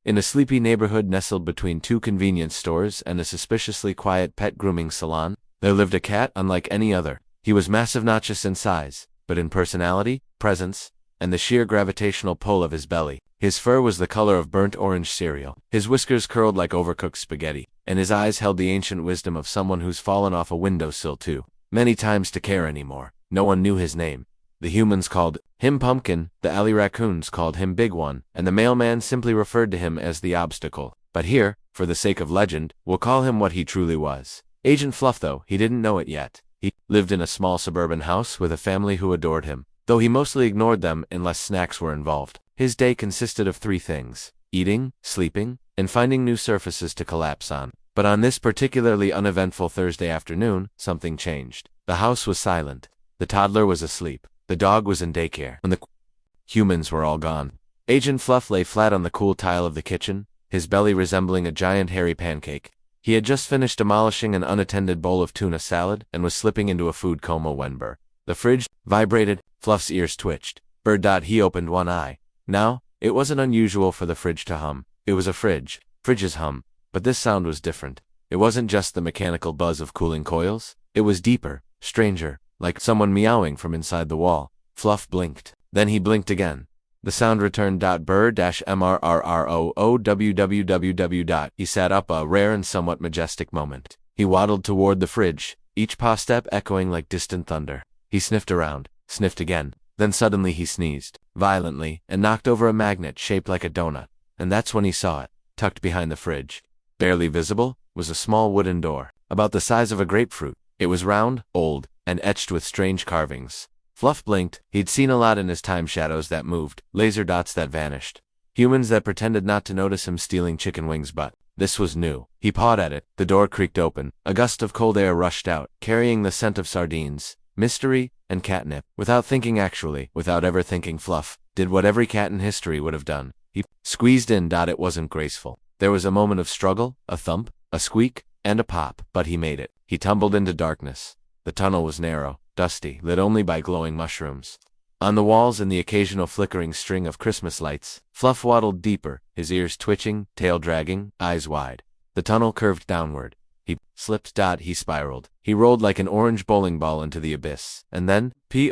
In a sleepy neighborhood nestled between two convenience stores and a suspiciously quiet pet grooming salon, there lived a cat unlike any other. He was massive not just in size, but in personality, presence, and the sheer gravitational pull of his belly. His fur was the color of burnt orange cereal, his whiskers curled like overcooked spaghetti, and his eyes held the ancient wisdom of someone who's fallen off a windowsill too many times to care anymore. No one knew his name. The humans called him Pumpkin, the alley raccoons called him Big One, and the mailman simply referred to him as the Obstacle. But here, for the sake of legend, we'll call him what he truly was. Agent Fluff, though he didn't know it yet. He lived in a small suburban house with a family who adored him, though he mostly ignored them unless snacks were involved. His day consisted of three things: eating, sleeping, and finding new surfaces to collapse on. But on this particularly uneventful Thursday afternoon, something changed. The house was silent. The toddler was asleep. The dog was in daycare, and the humans were all gone. Agent Fluff lay flat on the cool tile of the kitchen, his belly resembling a giant hairy pancake. He had just finished demolishing an unattended bowl of tuna salad and was slipping into a food coma when the fridge vibrated. Fluff's ears twitched. He opened one eye. Now, it wasn't unusual for the fridge to hum. It was a fridge. Fridges hum. But this sound was different. It wasn't just the mechanical buzz of cooling coils. It was deeper, stranger, like someone meowing from inside the wall. Fluff blinked. Then he blinked again. The sound returned. Brr-mrrrowwww. He sat up, a rare and somewhat majestic moment. He waddled toward the fridge, each paw step echoing like distant thunder. He sniffed around, sniffed again. Then suddenly he sneezed, violently, and knocked over a magnet shaped like a donut. And that's when he saw it. Tucked behind the fridge, barely visible, was a small wooden door, about the size of a grapefruit. It was round, old, and etched with strange carvings. Fluff blinked. He'd seen a lot in his time: shadows that moved, laser dots that vanished, humans that pretended not to notice him stealing chicken wings, but this was new. He pawed at it. The door creaked open. A gust of cold air rushed out, carrying the scent of sardines, mystery, and catnip. Without thinking, actually, without ever thinking, Fluff did what every cat in history would have done. He squeezed in. It wasn't graceful. There was a moment of struggle, a thump, a squeak, and a pop, but he made it. He tumbled into darkness. The tunnel was narrow, dusty, lit only by glowing mushrooms. On the walls and the occasional flickering string of Christmas lights, Fluff waddled deeper, his ears twitching, tail dragging, eyes wide. The tunnel curved downward. He slipped. He spiraled. He rolled like an orange bowling ball into the abyss, and then, he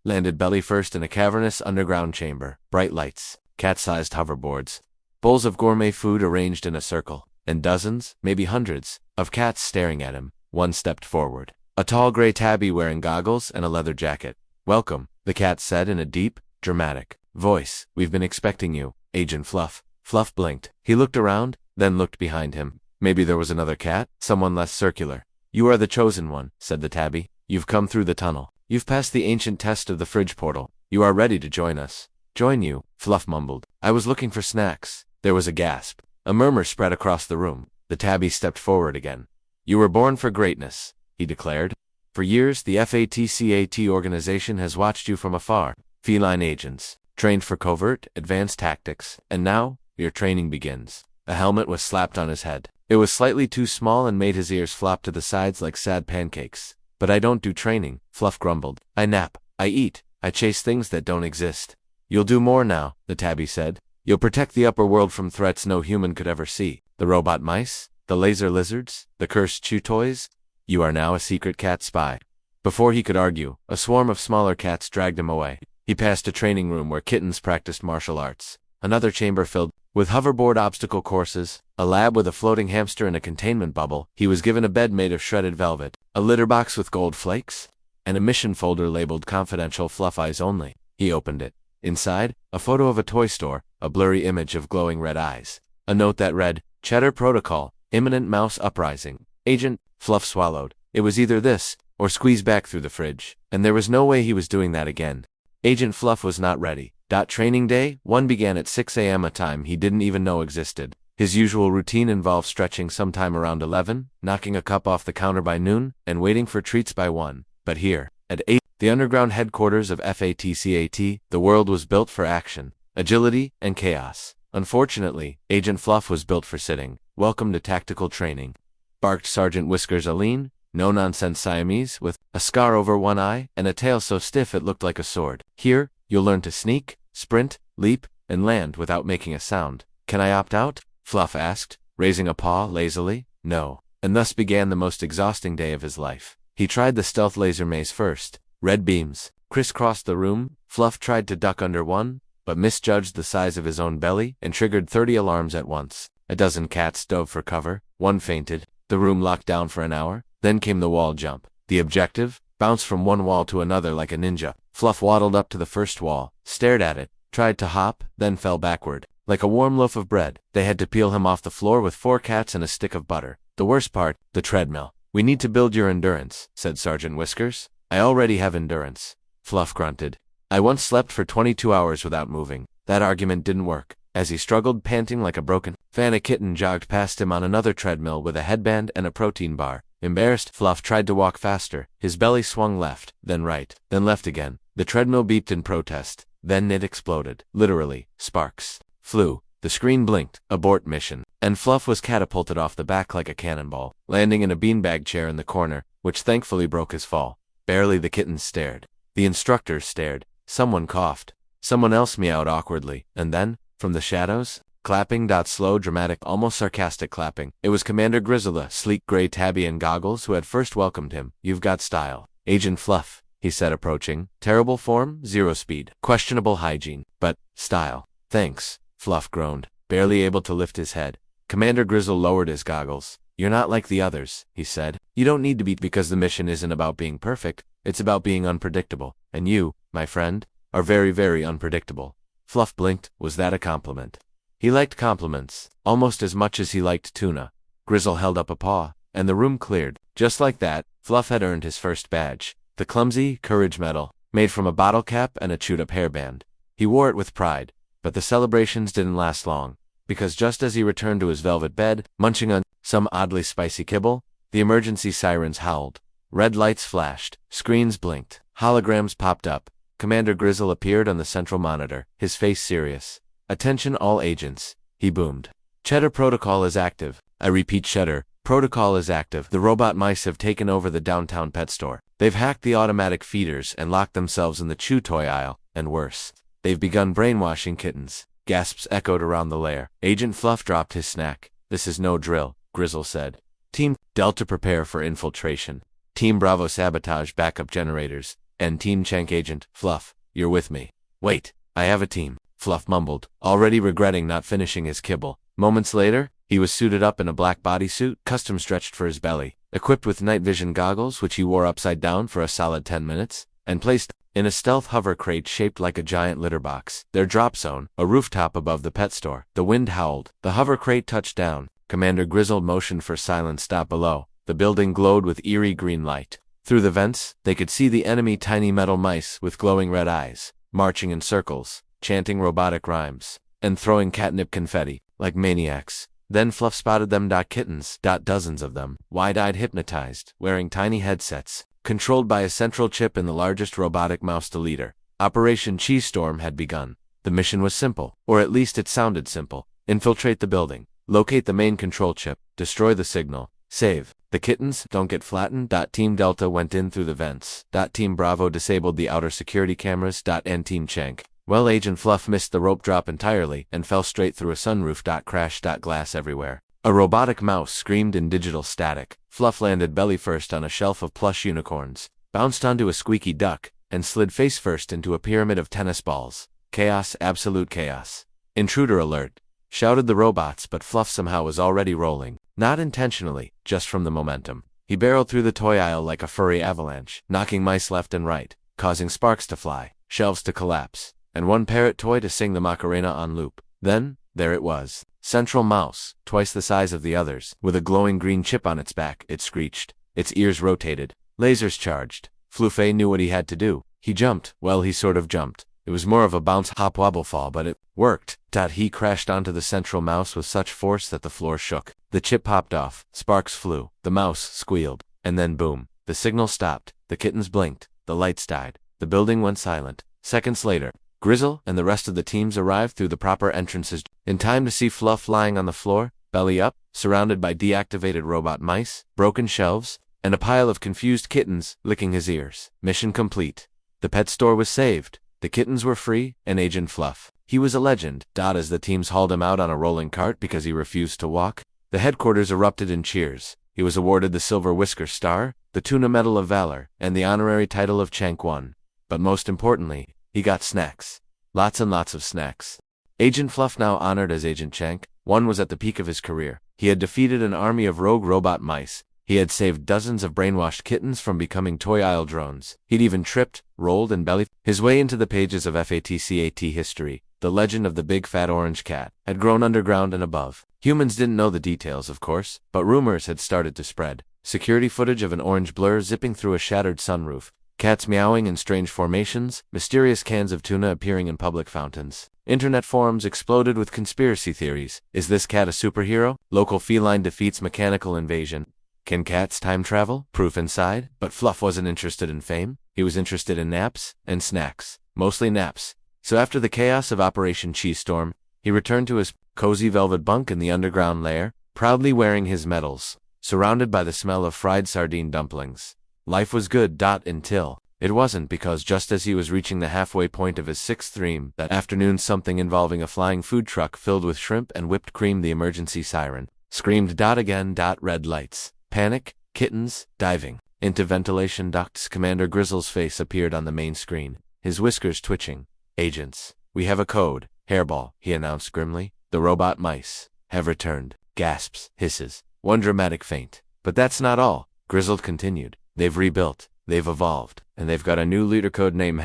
landed belly first in a cavernous underground chamber. Bright lights, cat-sized hoverboards, bowls of gourmet food arranged in a circle, and dozens, maybe hundreds, of cats staring at him. One stepped forward. A tall gray tabby wearing goggles and a leather jacket. "Welcome," the cat said in a deep, dramatic voice. "We've been expecting you, Agent Fluff." Fluff blinked. He looked around, then looked behind him. Maybe there was another cat, someone less circular. "You are the chosen one," said the tabby. "You've come through the tunnel. You've passed the ancient test of the fridge portal. You are ready to join us." "Join you?" Fluff mumbled. "I was looking for snacks." There was a gasp. A murmur spread across the room. The tabby stepped forward again. "You were born for greatness," he declared. "For years, the FATCAT organization has watched you from afar. Feline agents, trained for covert, advanced tactics, and now, your training begins." A helmet was slapped on his head. It was slightly too small and made his ears flop to the sides like sad pancakes. "But I don't do training," Fluff grumbled. "I nap, I eat, I chase things that don't exist." "You'll do more now," the tabby said. "You'll protect the upper world from threats no human could ever see. The robot mice, the laser lizards, the cursed chew toys. You are now a secret cat spy." Before he could argue, a swarm of smaller cats dragged him away. He passed a training room where kittens practiced martial arts, another chamber filled with hoverboard obstacle courses, a lab with a floating hamster in a containment bubble. He was given a bed made of shredded velvet, a litter box with gold flakes, and a mission folder labeled "Confidential Fluff Eyes Only." He opened it. Inside, a photo of a toy store, a blurry image of glowing red eyes, a note that read, "Cheddar Protocol, imminent mouse uprising." Agent Fluff swallowed. It was either this, or squeeze back through the fridge, and there was no way he was doing that again. Agent Fluff was not ready. Training day 1 began at 6 a.m., a time he didn't even know existed. His usual routine involved stretching sometime around 11, knocking a cup off the counter by noon, and waiting for treats by 1. But here, at 8, the underground headquarters of FATCAT, the world was built for action, agility, and chaos. Unfortunately, Agent Fluff was built for sitting. "Welcome to tactical training," barked Sergeant Whiskers, a lean, no-nonsense Siamese with a scar over one eye and a tail so stiff it looked like a sword. "Here, you'll learn to sneak, sprint, leap, and land without making a sound. Can I opt out? Fluff asked, raising a paw lazily. No. And thus began the most exhausting day of his life. He tried the stealth laser maze first. Red beams crisscrossed the room. Fluff tried to duck under one, but misjudged the size of his own belly and triggered 30 alarms at once. A dozen cats dove for cover. One fainted. The room locked down for an hour. Then came the wall jump. The objective? Bounce from one wall to another like a ninja. Fluff waddled up to the first wall, stared at it, tried to hop, then fell backward. Like a warm loaf of bread, they had to peel him off the floor with 4 cats and a stick of butter. The worst part, the treadmill. We need to build your endurance, said Sergeant Whiskers. I already have endurance. Fluff grunted. I once slept for 22 hours without moving. That argument didn't work. As he struggled, panting like a broken fan, a kitten jogged past him on another treadmill with a headband and a protein bar. Embarrassed, Fluff tried to walk faster. His belly swung left, then right, then left again. The treadmill beeped in protest. Then it exploded. Literally, sparks flew. The screen blinked. Abort mission. And Fluff was catapulted off the back like a cannonball, landing in a beanbag chair in the corner, which thankfully broke his fall. Barely the kittens stared. The instructors stared. Someone coughed. Someone else meowed awkwardly. And then, from the shadows, clapping, slow, dramatic, almost sarcastic clapping. It was Commander Grizzle, a sleek gray tabby in goggles, who had first welcomed him. You've got style. Agent Fluff, he said, approaching. Terrible form, 0 speed. Questionable hygiene. But, style. Thanks, Fluff groaned, barely able to lift his head. Commander Grizzle lowered his goggles. You're not like the others, he said. You don't need to be, because the mission isn't about being perfect. It's about being unpredictable. And you, my friend, are very, very unpredictable. Fluff blinked. Was that a compliment? He liked compliments, almost as much as he liked tuna. Grizzle held up a paw, and the room cleared. Just like that, Fluff had earned his first badge. The clumsy courage medal, made from a bottle cap and a chewed-up hairband. He wore it with pride, but the celebrations didn't last long, because just as he returned to his velvet bed, munching on some oddly spicy kibble, the emergency sirens howled. Red lights flashed, screens blinked, holograms popped up. Commander Grizzle appeared on the central monitor, his face serious. Attention all agents, he boomed. Cheddar protocol is active. I repeat, Cheddar protocol is active. The robot mice have taken over the downtown pet store. They've hacked the automatic feeders and locked themselves in the chew toy aisle, and worse, they've begun brainwashing kittens. Gasps echoed around the lair. Agent Fluff dropped his snack. This is no drill, Grizzle said. Team Delta prepare for infiltration. Team Bravo sabotage backup generators. And Team Chank Agent Fluff, you're with me. Wait, I have a team, Fluff mumbled, already regretting not finishing his kibble. Moments later, he was suited up in a black bodysuit, custom stretched for his belly, equipped with night vision goggles which he wore upside down for a solid 10 minutes, and placed in a stealth hover crate shaped like a giant litter box. Their drop zone, a rooftop above the pet store. The wind howled. The hover crate touched down. Commander Grizzle motioned for silent stop below. The building glowed with eerie green light. Through the vents, they could see the enemy tiny metal mice with glowing red eyes, marching in circles, chanting robotic rhymes, and throwing catnip confetti, like maniacs. Then Fluff spotted them. Kittens, dozens of them, wide-eyed, hypnotized, wearing tiny headsets, controlled by a central chip in the largest robotic mouse deleter. Operation Cheese Storm had begun. The mission was simple, or at least it sounded simple. Infiltrate the building, locate the main control chip, destroy the signal, save the kittens, don't get flattened. Team Delta went in through the vents. Team Bravo disabled the outer security cameras. And Team Chank, well, Agent Fluff missed the rope drop entirely and fell straight through a sunroof. Crash. Glass everywhere. A robotic mouse screamed in digital static. Fluff landed belly first on a shelf of plush unicorns, bounced onto a squeaky duck, and slid face first into a pyramid of tennis balls. Chaos, absolute chaos. Intruder alert, shouted the robots, but Fluff somehow was already rolling. Not intentionally, just from the momentum. He barreled through the toy aisle like a furry avalanche, knocking mice left and right, causing sparks to fly, shelves to collapse, and one parrot toy to sing the Macarena on loop. Then, there it was. Central mouse, twice the size of the others, with a glowing green chip on its back. It screeched. Its ears rotated. Lasers charged. Fluffy knew what he had to do. He jumped. Well, he sort of jumped. It was more of a bounce, hop, wobble, fall, but it worked. He crashed onto the central mouse with such force that the floor shook. The chip popped off. Sparks flew. The mouse squealed. And then boom. The signal stopped. The kittens blinked. The lights died. The building went silent. Seconds later, Grizzle and the rest of the teams arrived through the proper entrances, in time to see Fluff lying on the floor, belly up, surrounded by deactivated robot mice, broken shelves, and a pile of confused kittens licking his ears. Mission complete. The pet store was saved. The kittens were free, and Agent Fluff He was a legend. As the teams hauled him out on a rolling cart because he refused to walk, the headquarters erupted in cheers. He was awarded the Silver Whisker Star, the Tuna Medal of Valor, and the honorary title of Chank 1. But most importantly, he got snacks. Lots and lots of snacks. Agent Fluff, now honored as Agent Chank 1, was at the peak of his career. He had defeated an army of rogue robot mice. He had saved dozens of brainwashed kittens from becoming toy aisle drones. He'd even tripped, rolled, and bellied his way into the pages of FATCAT history. The legend of the big fat orange cat had grown underground and above. Humans didn't know the details, of course, but rumors had started to spread. Security footage of an orange blur zipping through a shattered sunroof, cats meowing in strange formations, mysterious cans of tuna appearing in public fountains. Internet forums exploded with conspiracy theories. Is this cat a superhero? Local feline defeats mechanical invasion. Can cats time travel? Proof inside. But Fluff wasn't interested in fame. He was interested in naps and snacks. Mostly naps. So after the chaos of Operation Cheese Storm, he returned to his cozy velvet bunk in the underground lair, proudly wearing his medals, surrounded by the smell of fried sardine dumplings. Life was good. Until it wasn't, because just as he was reaching the halfway point of his sixth dream that afternoon, something involving a flying food truck filled with shrimp and whipped cream, the emergency siren, screamed. Again. Red lights. Panic, kittens, diving into ventilation ducts. Commander Grizzle's face appeared on the main screen, his whiskers twitching. Agents, we have a code. Hairball, he announced grimly. The robot mice have returned. Gasps, hisses, one dramatic faint. But that's not all, Grizzle continued. They've rebuilt, they've evolved, and they've got a new leader code name.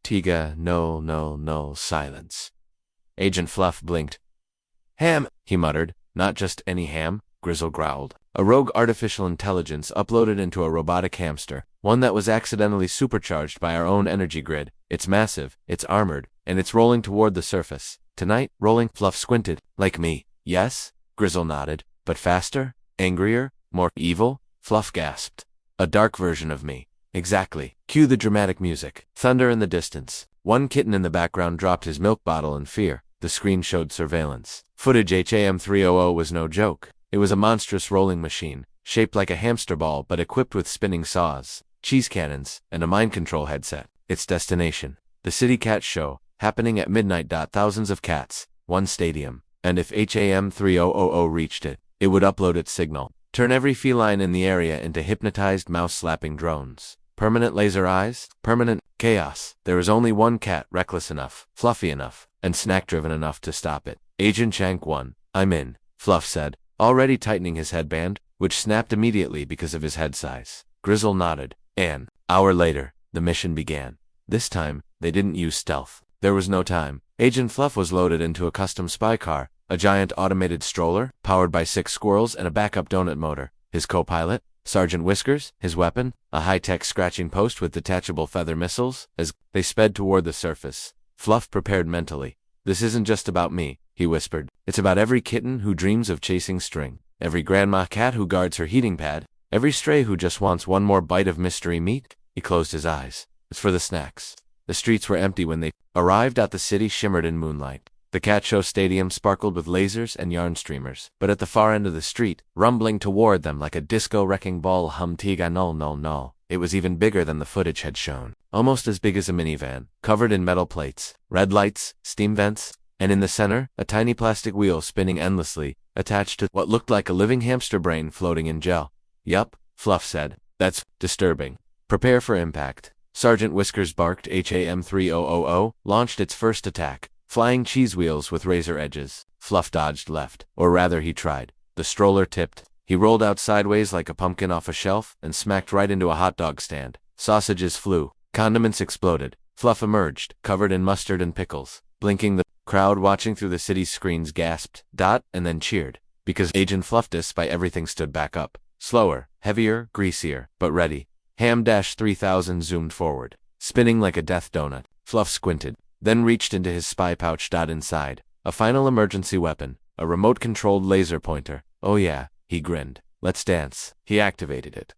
Tiga, no, silence. Agent Fluff blinked. Ham, he muttered. Not just any ham, Grizzle growled. A rogue artificial intelligence uploaded into a robotic hamster, one that was accidentally supercharged by our own energy grid. It's massive, it's armored, and it's rolling toward the surface. Tonight, rolling. Fluff squinted. Like me. Yes? Grizzle nodded. But faster? Angrier? More evil? Fluff gasped. A dark version of me. Exactly. Cue the dramatic music. Thunder in the distance. One kitten in the background dropped his milk bottle in fear. The screen showed surveillance footage. HAM 300 was no joke. It was a monstrous rolling machine, shaped like a hamster ball but equipped with spinning saws, cheese cannons, and a mind control headset. Its destination, the City Cat Show, happening at midnight. Thousands of cats, one stadium, and if HAM 3000 reached it, it would upload its signal, turn every feline in the area into hypnotized mouse-slapping drones. Permanent laser eyes, permanent chaos. There was only one cat reckless enough, fluffy enough, and snack-driven enough to stop it. Agent Chank 1, I'm in, Fluff said, already tightening his headband, which snapped immediately because of his head size. Grizzle nodded. An hour later, the mission began. This time, they didn't use stealth. There was no time. Agent Fluff was loaded into a custom spy car, a giant automated stroller, powered by 6 squirrels and a backup donut motor. His co-pilot, Sergeant Whiskers, his weapon, a high-tech scratching post with detachable feather missiles. As they sped toward the surface, Fluff prepared mentally. This isn't just about me, he whispered. It's about every kitten who dreams of chasing string, every grandma cat who guards her heating pad, every stray who just wants one more bite of mystery meat. He closed his eyes. It's for the snacks. The streets were empty when they arrived. The city shimmered in moonlight. The cat show stadium sparkled with lasers and yarn streamers. But at the far end of the street, rumbling toward them like a disco wrecking ball, Tiga no. It was even bigger than the footage had shown. Almost as big as a minivan, covered in metal plates, red lights, steam vents, and in the center, a tiny plastic wheel spinning endlessly, attached to what looked like a living hamster brain floating in gel. Yup, Fluff said. That's disturbing. Prepare for impact. Sergeant Whiskers barked. HAM 3000 launched its first attack, flying cheese wheels with razor edges. Fluff dodged left, or rather he tried. The stroller tipped. He rolled out sideways like a pumpkin off a shelf and smacked right into a hot dog stand. Sausages flew. Condiments exploded. Fluff emerged, covered in mustard and pickles. Blinking, the crowd watching through the city's screens gasped, and then cheered, because Agent Fluff, despite everything, stood back up. Slower, heavier, greasier, but ready. HAM-3000 zoomed forward, spinning like a death donut. Fluff squinted, then reached into his spy pouch. Inside, a final emergency weapon, a remote-controlled laser pointer. Oh yeah, he grinned. Let's dance. He activated it.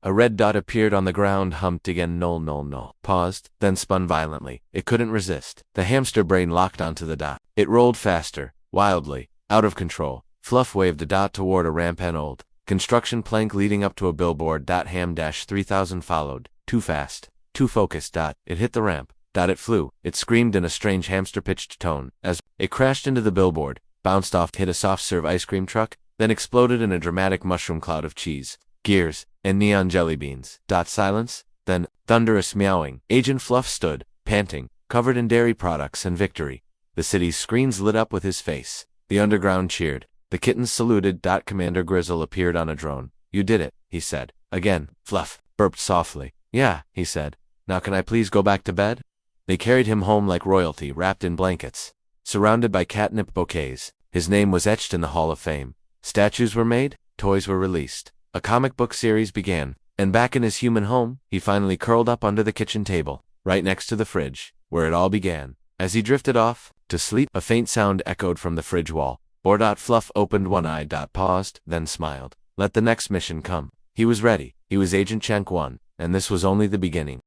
A red dot appeared on the ground. Humped again. No. Paused, then spun violently. It couldn't resist. The hamster brain locked onto the dot. It rolled faster, wildly, out of control. Fluff waved the dot toward a ramp and old construction plank leading up to a billboard. HAM-3000 followed. Too fast. Too focused. It hit the ramp, It flew. It screamed in a strange hamster-pitched tone as it crashed into the billboard, bounced off, hit a soft-serve ice cream truck, then exploded in a dramatic mushroom cloud of cheese, gears, and neon jelly beans. Silence, then thunderous meowing. Agent Fluff stood, panting, covered in dairy products and victory. The city's screens lit up with his face. The underground cheered. The kittens saluted. Commander Grizzle appeared on a drone. You did it, he said. Again, Fluff burped softly. Yeah, he said. Now can I please go back to bed? They carried him home like royalty, wrapped in blankets. Surrounded by catnip bouquets, his name was etched in the Hall of Fame. Statues were made, toys were released. A comic book series began, and back in his human home, he finally curled up under the kitchen table, right next to the fridge, where it all began. As he drifted off to sleep, a faint sound echoed from the fridge wall. Fluff opened one eye. Paused, then smiled. Let the next mission come. He was ready. He was Agent Chank 1, and this was only the beginning.